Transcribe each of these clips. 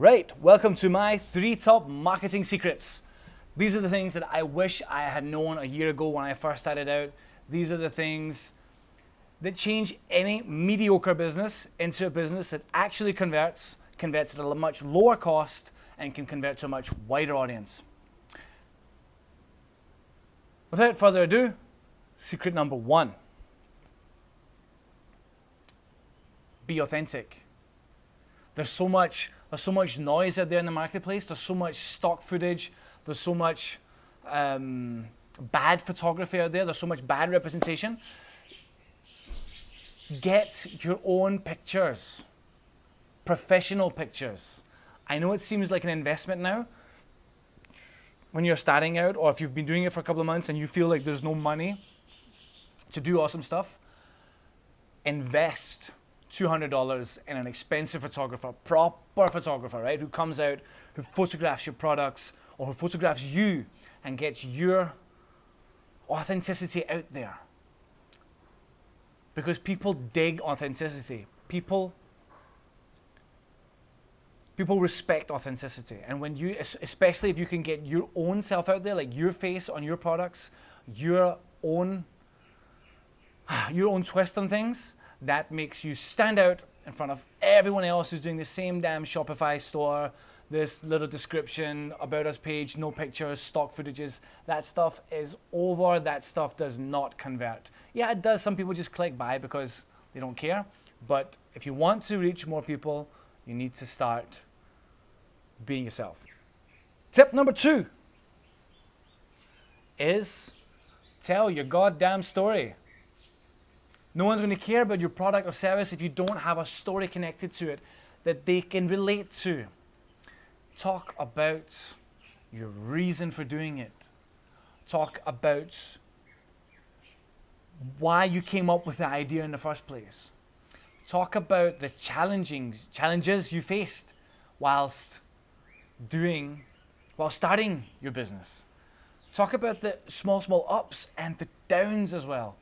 Right, welcome to my 3 top marketing secrets. These are the things that I wish I had known a year ago when I first started out. These are the things that change any mediocre business into a business that actually converts at a much lower cost, and can convert to a much wider audience. Without further ado, secret number 1. Be authentic. There's so much noise out there in the marketplace. There's so much stock footage. There's so much bad photography out there. There's so much bad representation. Get your own pictures, professional pictures. I know it seems like an investment now when you're starting out, or if you've been doing it for a couple of months and you feel like there's no money to do awesome stuff. Invest $200 in an expensive photographer, proper photographer, right? Who comes out, who photographs your products, or who photographs you and gets your authenticity out there. Because people dig authenticity. People respect authenticity. And when you, especially if you can get your own self out there, like your face on your products, your own twist on things, that makes you stand out in front of everyone else who's doing the same damn Shopify store, this little description, about us page, no pictures, stock footages. That stuff is over. That stuff does not convert. Yeah, it does. Some people just click buy because they don't care. But if you want to reach more people, you need to start being yourself. Tip number 2 is tell your goddamn story. No one's going to care about your product or service if you don't have a story connected to it that they can relate to. Talk about your reason for doing it. Talk about why you came up with the idea in the first place. Talk about the challenges you faced while starting your business. Talk about the small ups and the downs as well.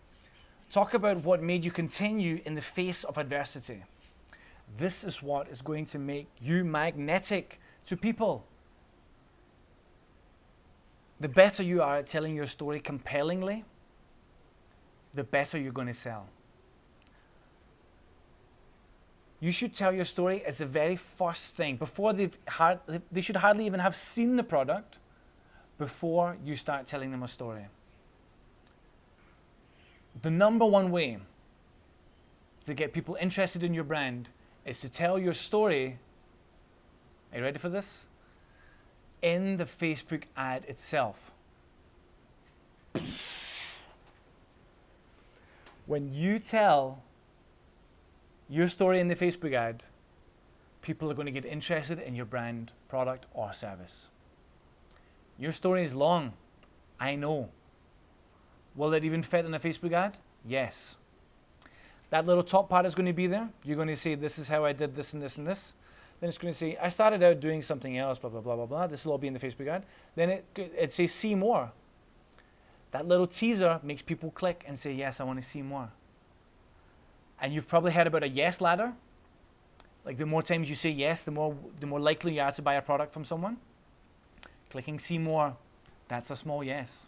Talk about what made you continue in the face of adversity. This is what is going to make you magnetic to people. The better you are at telling your story compellingly, the better you're going to sell. You should tell your story as the very first thing. Before they should hardly even have seen the product before you start telling them a story. The number one way to get people interested in your brand is to tell your story, are you ready for this? In the Facebook ad itself. When you tell your story in the Facebook ad, people are going to get interested in your brand, product, or service. Your story is long, I know. Will it even fit in a Facebook ad? Yes. That little top part is going to be there. You're going to say, this is how I did this and this and this. Then it's going to say, I started out doing something else, blah, blah, blah, blah, blah. This will all be in the Facebook ad. Then it says, see more. That little teaser makes people click and say, yes, I want to see more. And you've probably heard about a yes ladder. Like the more times you say yes, the more likely you are to buy a product from someone. Clicking see more, that's a small yes.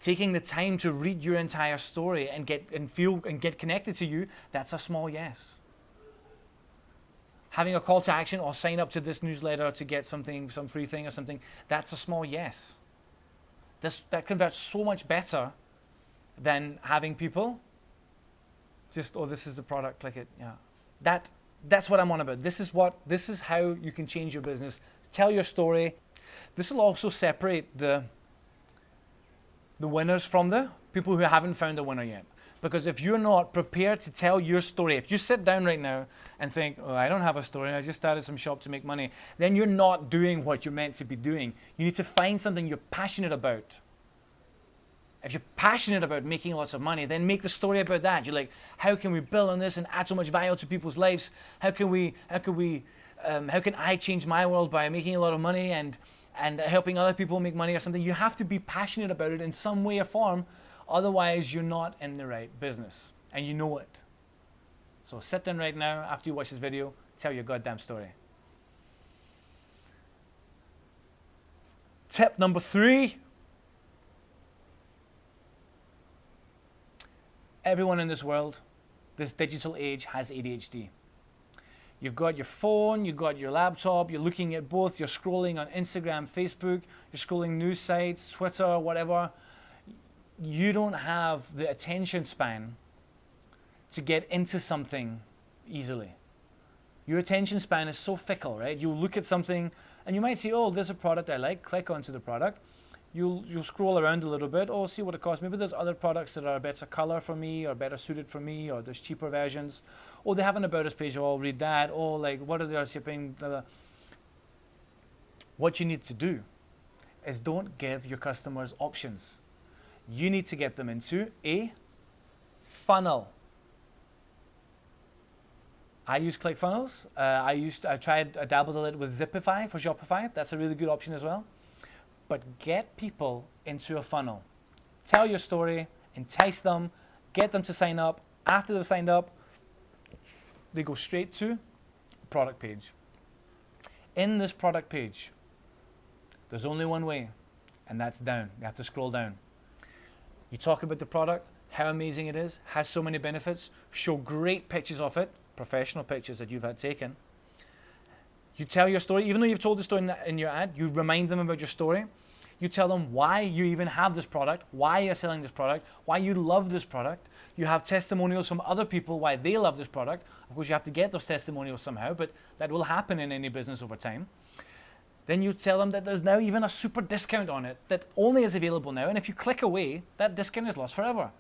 Taking the time to read your entire story and get connected to you, that's a small yes. Having a call to action or sign up to this newsletter to get something, some free thing or something, that's a small yes. That converts so much better than having people just, oh, this is the product, click it. Yeah. That's what I'm on about. This is how you can change your business. Tell your story. This will also separate the winners from the people who haven't found a winner yet. Because if you're not prepared to tell your story, if you sit down right now and think, oh, I don't have a story, I just started some shop to make money, then you're not doing what you're meant to be doing. You need to find something you're passionate about. If you're passionate about making lots of money, then make the story about that. You're like, how can we build on this and add so much value to people's lives? How can I change my world by making a lot of money and helping other people make money or something? You have to be passionate about it in some way or form. Otherwise, you're not in the right business, and you know it. So sit down right now after you watch this video, tell your goddamn story. Tip number 3. Everyone in this world, this digital age, has ADHD. You've got your phone, you've got your laptop, you're looking at both, you're scrolling on Instagram, Facebook, you're scrolling news sites, Twitter, whatever. You don't have the attention span to get into something easily. Your attention span is so fickle, right? You look at something and you might say, oh, there's a product I like, click onto the product. You'll scroll around a little bit, oh, see what it costs. Maybe there's other products that are a better color for me or better suited for me, or there's cheaper versions. Oh, they have an about us page, oh, I'll read that. Oh, like, what are they shipping? Blah, blah. What you need to do is don't give your customers options. You need to get them into a funnel. I use ClickFunnels. I dabbled a little with Zipify for Shopify. That's a really good option as well. But get people into a funnel. Tell your story, entice them, get them to sign up. After they've signed up, they go straight to a product page. In this product page, there's only one way, and that's down. You have to scroll down. You talk about the product, how amazing it is, has so many benefits, show great pictures of it, professional pictures that you've had taken. You tell your story, even though you've told the story in your ad, you remind them about your story. You tell them why you even have this product, why you're selling this product, why you love this product. You have testimonials from other people why they love this product. Of course, you have to get those testimonials somehow, but that will happen in any business over time. Then you tell them that there's now even a super discount on it that only is available now, and if you click away, that discount is lost forever.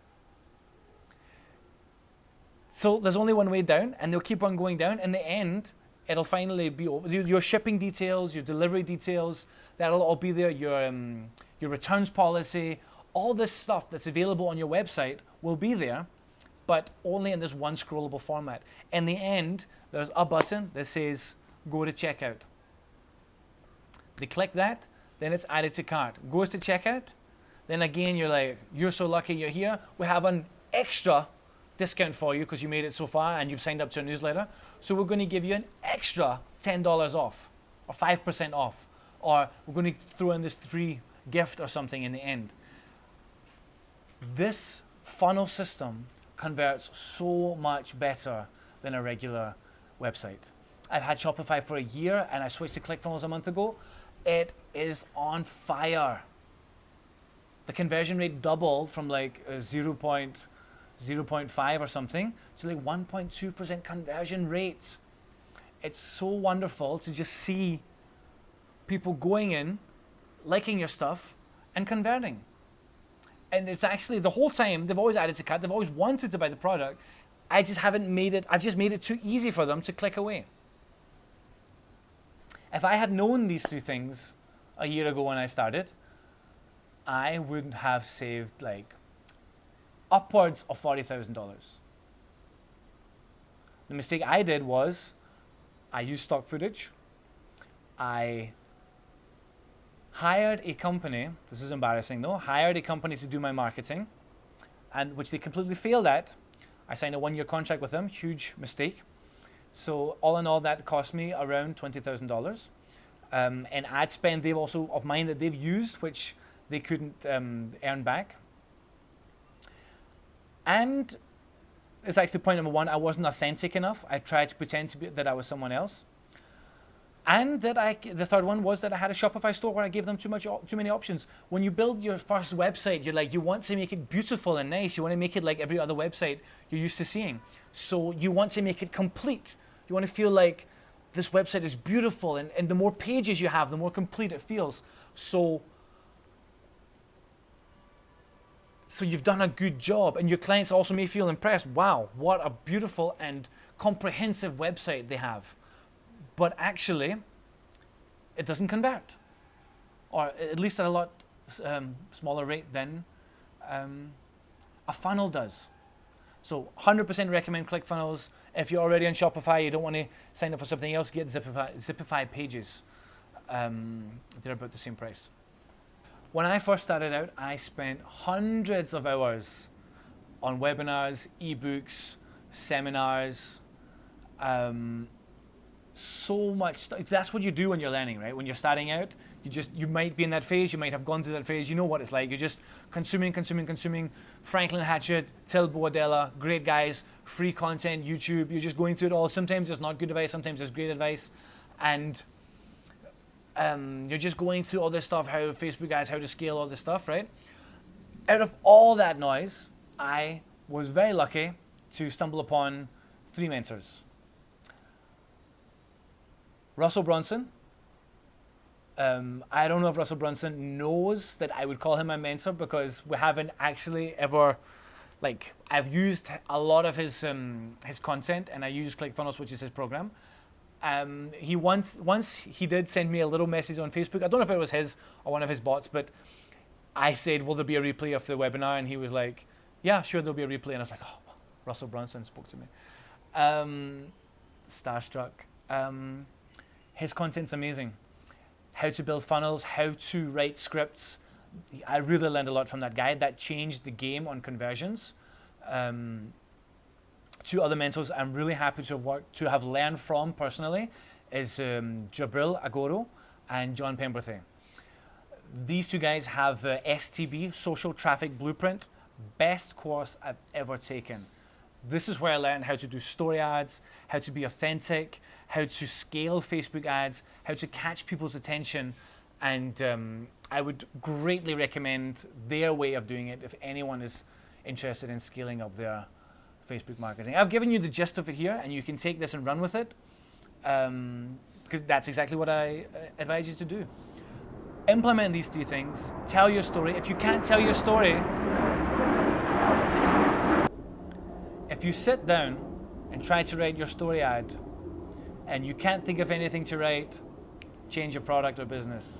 So there's only one way down, and they'll keep on going down. In the end, it'll finally be over. Your shipping details, your delivery details, that'll all be there. Your returns policy, all this stuff that's available on your website will be there, but only in this one scrollable format. In the end, there's a button that says go to checkout. They click that, then it's added to cart. Goes to checkout, then again you're like, you're so lucky you're here. We have an extra discount for you because you made it so far and you've signed up to a newsletter. So we're going to give you an extra $10 off or 5% off, or we're going to throw in this free gift or something in the end. This funnel system converts so much better than a regular website. I've had Shopify for a year and I switched to ClickFunnels a month ago. It is on fire. The conversion rate doubled from like 0.5 or something to like 1.2% conversion rate. It's so wonderful to just see people going in, liking your stuff, and converting. And it's actually the whole time they've always added to cart, they've always wanted to buy the product. I just haven't made it, I've just made it too easy for them to click away. If I had known these 2 things a year ago when I started, I would have saved like upwards of $40,000. The mistake I did was I used stock footage. I hired a company, this is embarrassing though, hired a company to do my marketing, and which they completely failed at. I signed a 1-year contract with them, huge mistake. So all in all, that cost me around $20,000. And ad spend they've also of mine that they've used, which they couldn't earn back. And it's actually point number 1, I wasn't authentic enough. I tried to pretend that I was someone else. And that the third one was that I had a Shopify store where I gave them too many options. When you build your first website, you want to make it beautiful and nice. You want to make it like every other website you're used to seeing. So you want to make it complete. You want to feel like this website is beautiful, and the more pages you have, the more complete it feels. So you've done a good job, and your clients also may feel impressed. Wow, what a beautiful and comprehensive website they have. But actually, it doesn't convert, or at least at a lot smaller rate than a funnel does. So 100% recommend ClickFunnels. If you're already on Shopify, you don't want to sign up for something else, get Zipify pages. They're about the same price. When I first started out, I spent hundreds of hours on webinars, ebooks, seminars, so much stuff. That's what you do when you're learning, right? When you're starting out, you might be in that phase, you might have gone through that phase, you know what it's like. You're just consuming. Franklin Hatchett, Till Boadella, great guys, free content, YouTube. You're just going through it all. Sometimes it's not good advice, sometimes it's great advice. And you're just going through all this stuff, how Facebook ads, how to scale all this stuff, right? Out of all that noise, I was very lucky to stumble upon 3 mentors. Russell Brunson. I don't know if Russell Brunson knows that I would call him my mentor, because we haven't actually ever, like, I've used a lot of his content, and I use ClickFunnels, which is his program. He once he did send me a little message on Facebook. I don't know if it was his or one of his bots, but I said, will there be a replay of the webinar? And he was like, yeah, sure, there'll be a replay. And I was like, oh, Russell Brunson spoke to me. Starstruck. His content's amazing. How to build funnels, how to write scripts. I really learned a lot from that guy. That changed the game on conversions. 2 other mentors I'm really happy to have learned from personally is Jubril Agoro and John Pemberthay. These 2 guys have STB, Social Traffic Blueprint, best course I've ever taken. This is where I learned how to do story ads, how to be authentic, how to scale Facebook ads, how to catch people's attention, and I would greatly recommend their way of doing it if anyone is interested in scaling up their Facebook marketing. I've given you the gist of it here, and you can take this and run with it, because that's exactly what I advise you to do. Implement these 3 things. Tell your story. If you can't tell your story, if you sit down and try to write your story ad and you can't think of anything to write, change your product or business.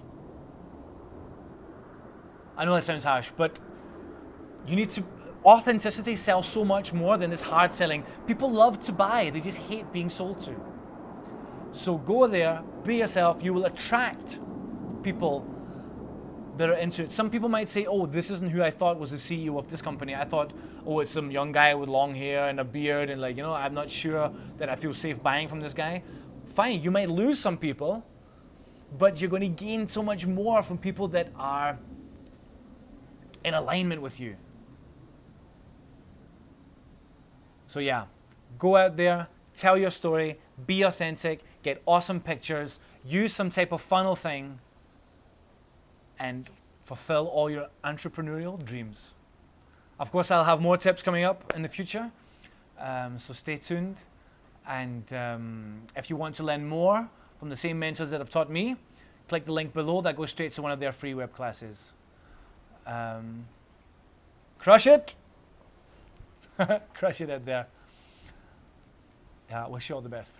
I know that sounds harsh, but you need to. Authenticity sells so much more than this hard selling. People love to buy, they just hate being sold to. So go there, be yourself. You will attract people that are into it. Some people might say, oh, this isn't who I thought was the CEO of this company. I thought, oh, it's some young guy with long hair and a beard, and like, I'm not sure that I feel safe buying from this guy. Fine, you might lose some people, but you're going to gain so much more from people that are in alignment with you. So yeah, go out there, tell your story, be authentic, get awesome pictures, use some type of funnel thing, and fulfill all your entrepreneurial dreams. Of course, I'll have more tips coming up in the future, so stay tuned. And if you want to learn more from the same mentors that have taught me, click the link below. That goes straight to one of their free web classes. Crush it! Crush it out there. Yeah, wish you all the best.